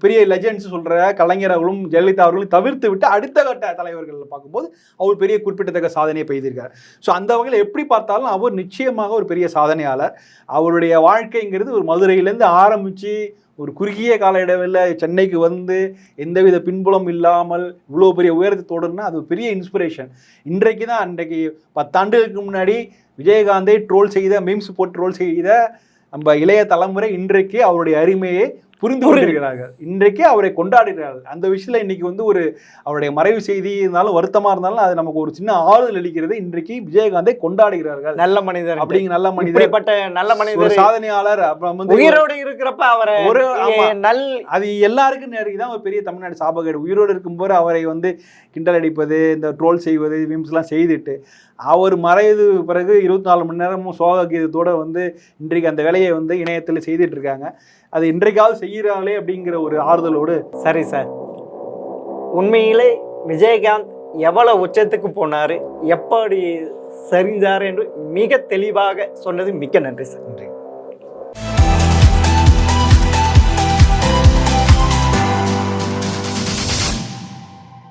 பெரிய லெஜெண்ட்ஸ் சொல்ற கலைஞர் அவர்களும் ஜெயலலிதா அவர்களும் தவிர்த்து விட்டு அடுத்த கட்ட தலைவர்கள் பார்க்கும்போது அவர் பெரிய குறிப்பிடத்தக்க சாதனையை பெய்திருக்கார். ஸோ அந்த வகையில் எப்படி பார்த்தாலும் அவர் நிச்சயமாக ஒரு பெரிய சாதனையாளர். அவருடைய வாழ்க்கைங்கிறது ஒரு மதுரையிலேருந்து ஆரம்பித்து ஒரு குறுகிய கால இடைவெளியில் சென்னைக்கு வந்து எந்தவித பின்புலம் இல்லாமல் இவ்வளோ பெரிய உயரத்தை தொடர்னா அது பெரிய இன்ஸ்பிரேஷன். இன்றைக்கு 10 ஆண்டுகளுக்கு முன்னாடி விஜயகாந்தை ட்ரோல் செய்த, மீம்ஸ் போட்டு ட்ரோல் செய்த நம்ம இளைய தலைமுறை இன்றைக்கு அவருடைய அருமையை புரிந்து கொண்டிருக்கிறார்கள். இன்றைக்கு அவரை கொண்டாடுகிறார்கள். அந்த விஷயத்துல இன்னைக்கு வந்து ஒரு அவருடைய மறைவு செய்தி இருந்தாலும் வருத்தமா இருந்தாலும் அது நமக்கு ஒரு சின்ன ஆறுதல் அளிக்கிறது. இன்றைக்கு விஜயகாந்தை கொண்டாடுகிறார்கள். நல்ல மனிதர் அப்படிங்க, நல்ல மனிதர், இப்படிப்பட்ட நல்ல ஒரு மனிதர், சாதனையாளர். அப்புறம் வந்து உயிரோடு இருக்கிறப்ப அவரை ஒரு ஆமா, நல் அது எல்லாருக்கும் நேரிதான் ஒரு பெரிய தமிழ்நாடு சாபகேடு. உயிரோடு இருக்கும்போது அவரை வந்து கிண்டல் அடிப்பது, இந்த ட்ரோல் செய்வது, விம்ஸ்லாம் செய்துட்டு அவர் மறைவு பிறகு 24 மணி நேரமும் சோக கீதத்தோட வந்து இன்றைக்கு அந்த வேலையை வந்து இணையத்தில் செய்துட்டு இருக்காங்க. அது இன்றைக்காவது செய்கிறாங்களே அப்படிங்கிற ஒரு ஆறுதலோடு. சரி சார், உண்மையிலே விஜயகாந்த் எவ்வளவு உச்சத்துக்கு போனார், எப்படி சரிந்தார் என்று மிக தெளிவாக சொன்னது மிக்க நன்றி சார். நன்றி.